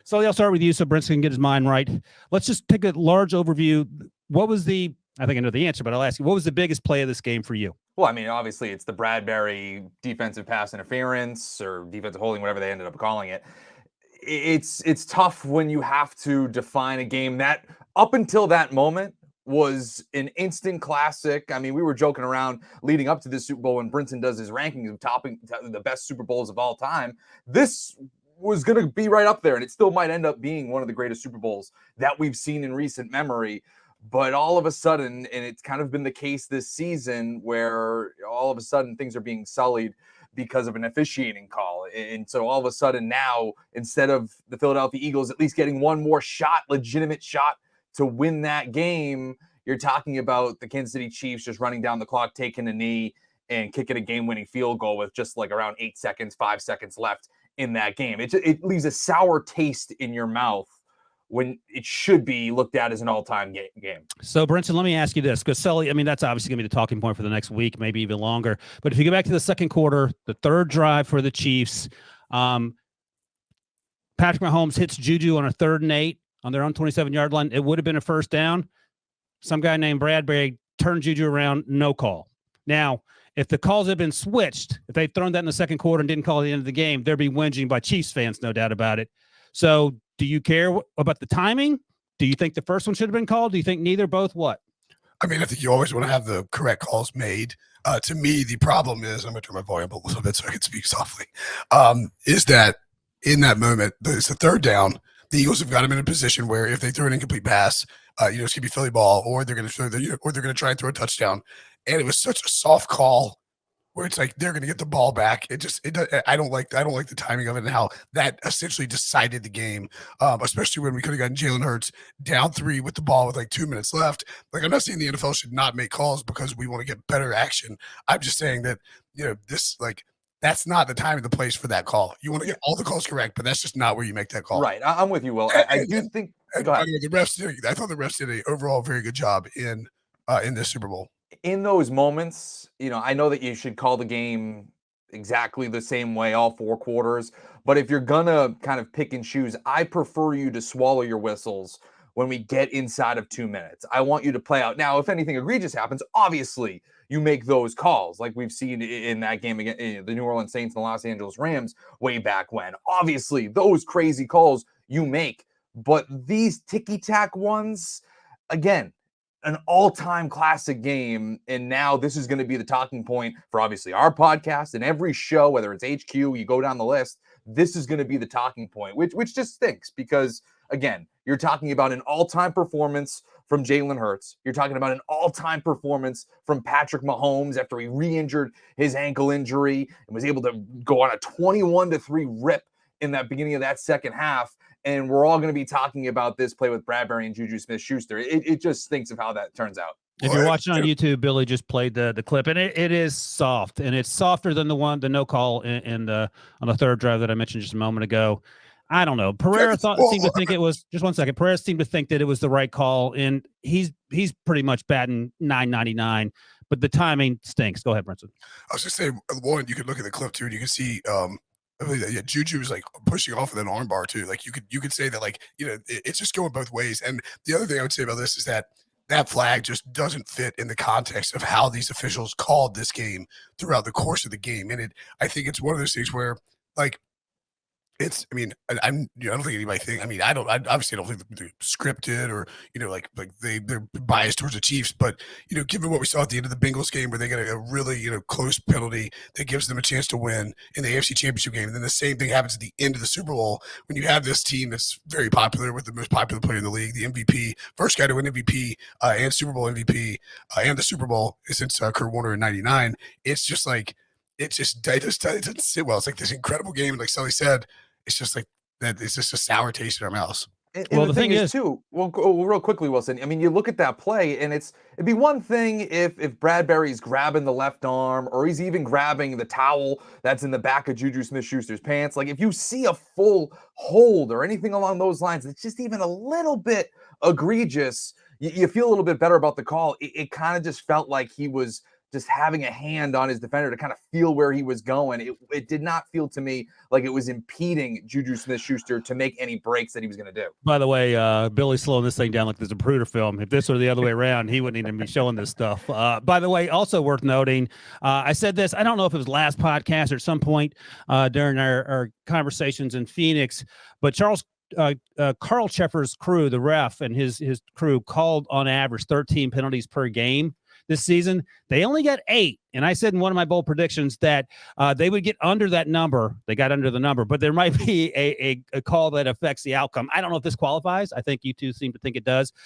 So I'll start with you so Brinson can get his mind right. Let's just take a large overview. What was I think I know the answer, but I'll ask you, what was the biggest play of this game for you? Well, I mean, obviously, it's the Bradbury defensive pass interference or defensive holding, whatever they ended up calling it. It's tough when you have to define a game that up until that moment was an instant classic. I mean, we were joking around leading up to this Super Bowl when Brinson does his rankings of topping the best Super Bowls of all time. This was going to be right up there, and it still might end up being one of the greatest Super Bowls that we've seen in recent memory. But all of a sudden, and it's kind of been the case this season, where all of a sudden things are being sullied because of an officiating call. And so all of a sudden now, instead of the Philadelphia Eagles at least getting one more shot, legitimate shot to win that game, you're talking about the Kansas City Chiefs just running down the clock, taking a knee, and kicking a game-winning field goal with just like around 8 seconds, 5 seconds left in that game. It leaves a sour taste in your mouth when it should be looked at as an all-time game. So, Brinson, let me ask you this, because Sully, I mean, that's obviously going to be the talking point for the next week, maybe even longer. But if you go back to the second quarter, the third drive for the Chiefs, Patrick Mahomes hits Juju on a 3rd and 8 on their own 27-yard line. It would have been a first down. Some guy named Bradbury turned Juju around, no call. Now, if the calls had been switched, if they'd thrown that in the second quarter and didn't call at the end of the game, there'd be whinging by Chiefs fans, no doubt about it. So, do you care about the timing? Do you think the first one should have been called? Do you think neither, both, what? I mean, I think you always want to have the correct calls made. To me, the problem is, I'm going to turn my volume up a little bit so I can speak softly, is that in that moment, it's the 3rd down. The Eagles have got them in a position where if they throw an incomplete pass, it's going to be Philly ball, or they're going to try and throw a touchdown. And it was such a soft call where it's like they're going to get the ball back. I don't like the timing of it and how that essentially decided the game, especially when we could have gotten Jalen Hurts down 3 with the ball with like 2 minutes left. Like, I'm not saying the NFL should not make calls because we want to get better action. I'm just saying that, that's not the time and the place for that call. You want to get all the calls correct, but that's just not where you make that call. Right. I'm with you, Will. I do think go ahead. I thought the refs did an overall very good job in this Super Bowl. In those moments, I know that you should call the game exactly the same way all 4 quarters, but if you're gonna kind of pick and choose, I prefer you to swallow your whistles when we get inside of 2 minutes. I want you to play out. Now, if anything egregious happens, obviously you make those calls, like we've seen in that game against the New Orleans Saints and the Los Angeles Rams way back when. Obviously, those crazy calls you make, but these ticky-tack ones, again, an all-time classic game, and now this is going to be the talking point for obviously our podcast and every show, whether it's HQ, you go down the list, this is going to be the talking point, which just stinks because, again, you're talking about an all-time performance from Jalen Hurts. You're talking about an all-time performance from Patrick Mahomes after he re-injured his ankle injury and was able to go on a 21-3 rip in that beginning of that second half. And we're all going to be talking about this play with Bradbury and Juju Smith-Schuster. It just stinks of how that turns out. If you're watching on YouTube, Billy just played the clip, and it is soft, and it's softer than the no call on the 3rd drive that I mentioned just a moment ago. I don't know. Pereira seemed to think it was just 1 second. Pereira seemed to think that it was the right call, and he's pretty much batting .999, but the timing stinks. Go ahead, Brinson. I was just saying, one, you could look at the clip too, and you can see Juju was like pushing off with an arm bar too. Like you could say that, like, it's just going both ways. And the other thing I would say about this is that flag just doesn't fit in the context of how these officials called this game throughout the course of the game. And I think it's one of those things where, like, I don't think anybody think. I obviously don't think they're scripted or they're biased towards the Chiefs. But given what we saw at the end of the Bengals game, where they got a really close penalty that gives them a chance to win in the AFC Championship game, and then the same thing happens at the end of the Super Bowl when you have this team that's very popular with the most popular player in the league, the MVP, first guy to win MVP and Super Bowl MVP and the Super Bowl since Kurt Warner in '99. It's just like it doesn't sit well. It's like this incredible game, and like Sully said. It's just like that. It's just a sour taste in our mouths. And the thing is, too, well, real quickly, Wilson, I mean, you look at that play, and it'd be one thing if Bradbury's grabbing the left arm, or he's even grabbing the towel that's in the back of Juju Smith-Schuster's pants. Like, if you see a full hold or anything along those lines, it's just even a little bit egregious. You feel a little bit better about the call. It kind of just felt like he was just having a hand on his defender to kind of feel where he was going. It did not feel to me like it was impeding Juju Smith-Schuster to make any breaks that he was going to do. By the way, Billy's slowing this thing down like there's a Zapruder film. If this were the other way around, he wouldn't even be showing this stuff. By the way, also worth noting, I said this, I don't know if it was last podcast or at some point during our conversations in Phoenix, but Carl Sheffer's crew, the ref, and his crew called on average 13 penalties per game this season. They only got 8. And I said in one of my bold predictions that they would get under that number. They got under the number, but there might be a call that affects the outcome. I don't know if this qualifies. I think you two seem to think it does.